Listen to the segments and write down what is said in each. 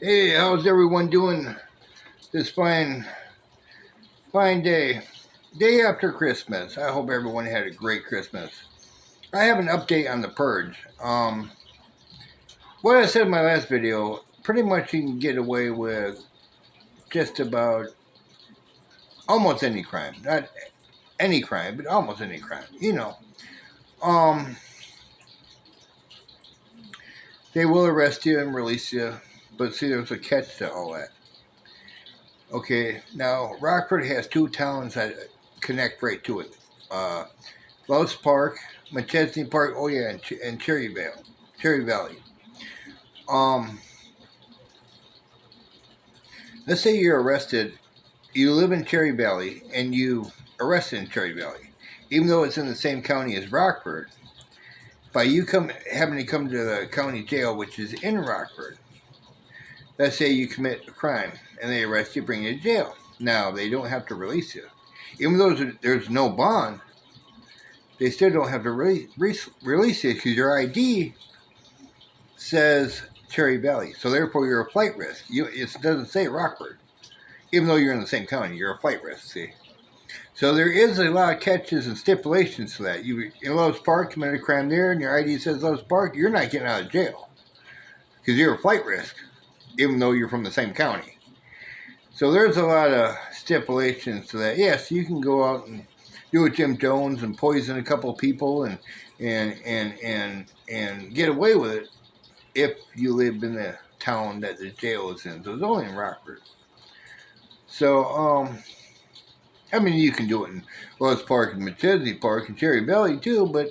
Hey, how's everyone doing this fine day after Christmas? I hope everyone had a great Christmas. I have an update on the purge. What I said in my last video, pretty much you can get away with just about almost any crime. Not any crime, but almost any crime. Um, they will arrest you and release you, but see, there's a catch to all that. Okay, now Rockford has two towns that connect right to it. Loves Park, McChesney Park, oh yeah, and Cherry Valley. Um, let's say you're arrested, you live in Cherry Valley, and you arrested in Cherry Valley, even though it's in the same county as Rockford. By you having to come to the county jail, which is in Rockford, let's say you commit a crime and they arrest you, bring you to jail. Now they don't have to release you, even though there's no bond. They still don't have to release you because your ID says Cherry Valley. So therefore, you're a flight risk. It doesn't say Rockford. Even though you're in the same county, you're a flight risk, see? So there is a lot of catches and stipulations to that. You in Loves Park, committed a crime there, and your ID says Loves Park, you're not getting out of jail because you're a flight risk, even though you're from the same county. So there's a lot of stipulations to that. Yes, you can go out and do a Jim Jones and poison a couple of people and get away with it if you live in the town that the jail is in. So it's only in Rockford. So, I mean, you can do it in Loves Park and McChesney Park and Cherry Valley too, but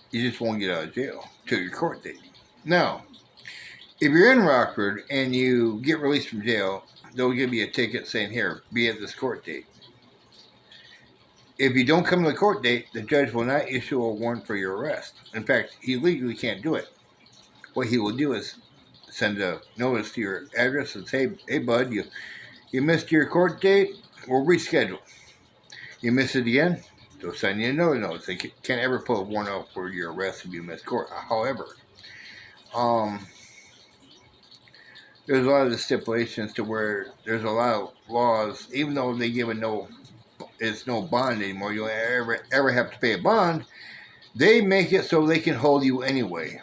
you just won't get out of jail till your court date. Now, if you're in Rockford and you get released from jail, they'll give you a ticket saying, here, be at this court date. If you don't come to the court date, the judge will not issue a warrant for your arrest. In fact, he legally can't do it. What he will do is send a notice to your address and say, hey, bud, you missed your court date, we'll reschedule. You miss it again, they'll send you another notice. They can't ever put a warrant out for your arrest if you miss court. However, there's a lot of the stipulations to where there's a lot of laws, even though they give it's no bond anymore, you'll ever have to pay a bond, they make it so they can hold you anyway.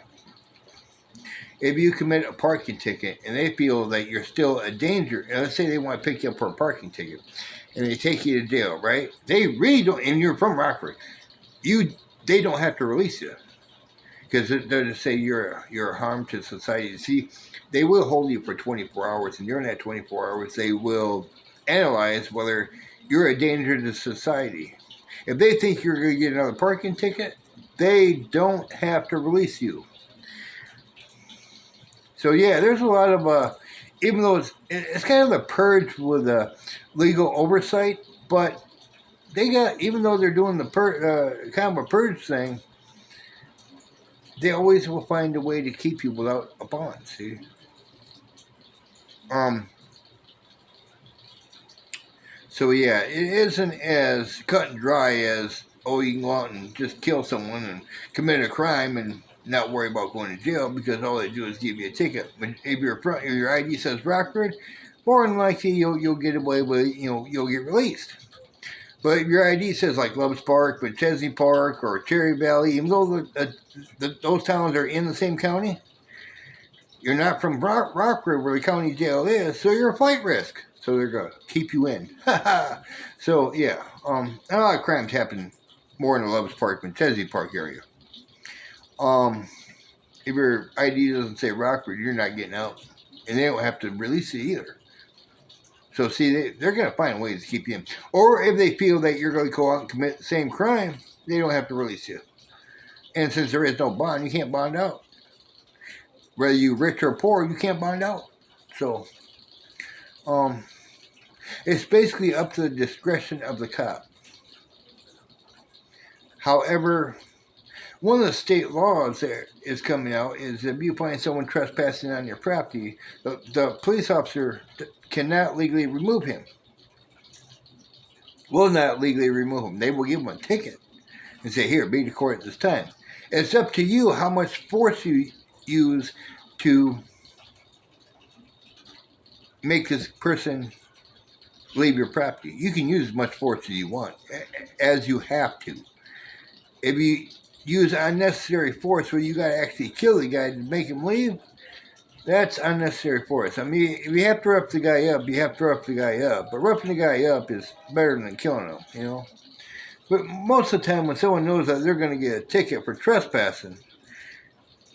If you commit a parking ticket and they feel that you're still a danger, and let's say they want to pick you up for a parking ticket, and they take you to jail, right? They really don't, and you're from Rockford, they don't have to release you because they'll just say you're a harm to society. See, they will hold you for 24 hours, and during that 24 hours, they will analyze whether you're a danger to society. If they think you're going to get another parking ticket, they don't have to release you. So yeah, there's a lot of, even though it's kind of the purge with legal oversight, but they got, even though they're doing the kind of a purge thing, they always will find a way to keep you without a bond, see? So yeah, it isn't as cut and dry as, oh, you can go out and just kill someone and commit a crime and not worry about going to jail because all they do is give you a ticket. But if your ID says Rockford, more than likely you'll get away with it, you'll get released. But if your ID says like Loves Park, McChesney Park, or Cherry Valley, even though those towns are in the same county, you're not from Rockford where the county jail is, so you're a flight risk. So they're going to keep you in. So, yeah, a lot of crimes happen more in the Loves Park, McChesney Park area. If your ID doesn't say Rockford, you're not getting out. And they don't have to release you either. So, see, they're going to find ways to keep you in. Or if they feel that you're going to go out and commit the same crime, they don't have to release you. And since there is no bond, you can't bond out. Whether you're rich or poor, you can't bond out. So, it's basically up to the discretion of the cop. However, one of the state laws that is coming out is if you find someone trespassing on your property, the police officer cannot legally remove him. Will not legally remove him. They will give him a ticket and say, here, be to court at this time. It's up to you how much force you use to make this person leave your property. You can use as much force as you want, as you have to. If you use unnecessary force where you got to actually kill the guy to make him leave, that's unnecessary force. I mean, if you have to rough the guy up, you have to rough the guy up. But roughing the guy up is better than killing him, you know. But most of the time, when someone knows that they're going to get a ticket for trespassing,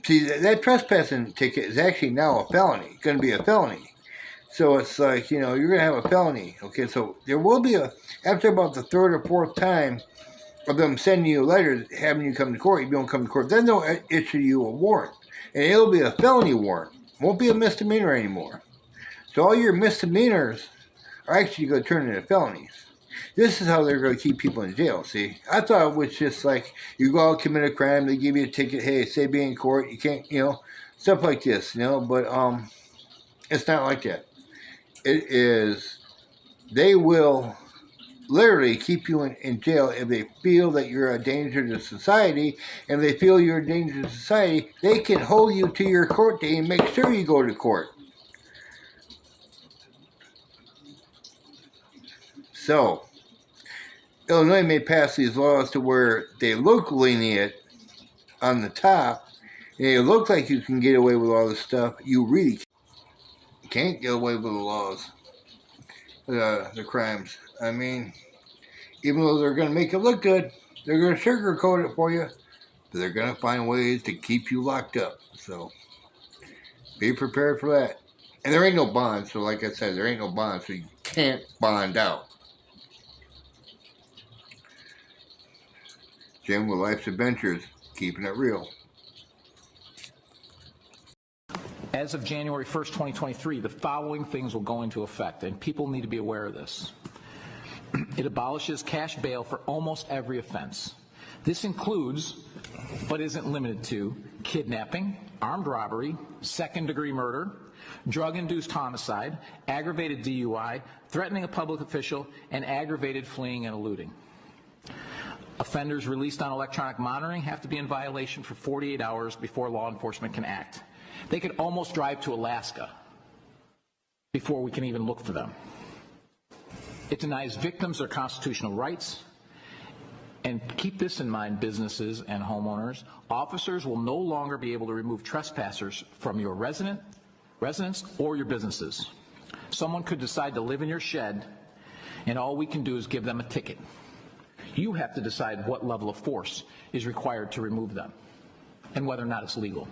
see, that trespassing ticket is actually now a felony. Going to be a felony. So it's like, you know, you're going to have a felony. Okay, so there will be after about the third or fourth time of them sending you a letter having you come to court, you don't come to court, then they'll issue you a warrant. And it'll be a felony warrant. It won't be a misdemeanor anymore. So all your misdemeanors are actually going to turn into felonies. This is how they're going to keep people in jail, see? I thought it was just like, you go out, commit a crime, they give you a ticket, hey, say be in court, you can't, you know, stuff like this, you know, but it's not like that. It is, they will literally keep you in jail if they feel that you're a danger to society. And if they feel you're a danger to society, they can hold you to your court date and make sure you go to court. So, Illinois may pass these laws to where they look lenient on the top, and it looks like you can get away with all this stuff. You really can't get away with the laws, the crimes. I mean, even though they're going to make it look good, they're going to sugarcoat it for you, but they're going to find ways to keep you locked up. So, be prepared for that. And there ain't no bond, so like I said, there ain't no bond, so you can't bond out. Jim with Life's Adventures, keeping it real. As of January 1st, 2023, the following things will go into effect, and people need to be aware of this. It abolishes cash bail for almost every offense. This includes, but isn't limited to, kidnapping, armed robbery, second-degree murder, drug-induced homicide, aggravated DUI, threatening a public official, and aggravated fleeing and eluding. Offenders released on electronic monitoring have to be in violation for 48 hours before law enforcement can act. They could almost drive to Alaska before we can even look for them. It denies victims their constitutional rights. And keep this in mind, businesses and homeowners. Officers will no longer be able to remove trespassers from your residence or your businesses. Someone could decide to live in your shed, and all we can do is give them a ticket. You have to decide what level of force is required to remove them and whether or not it's legal.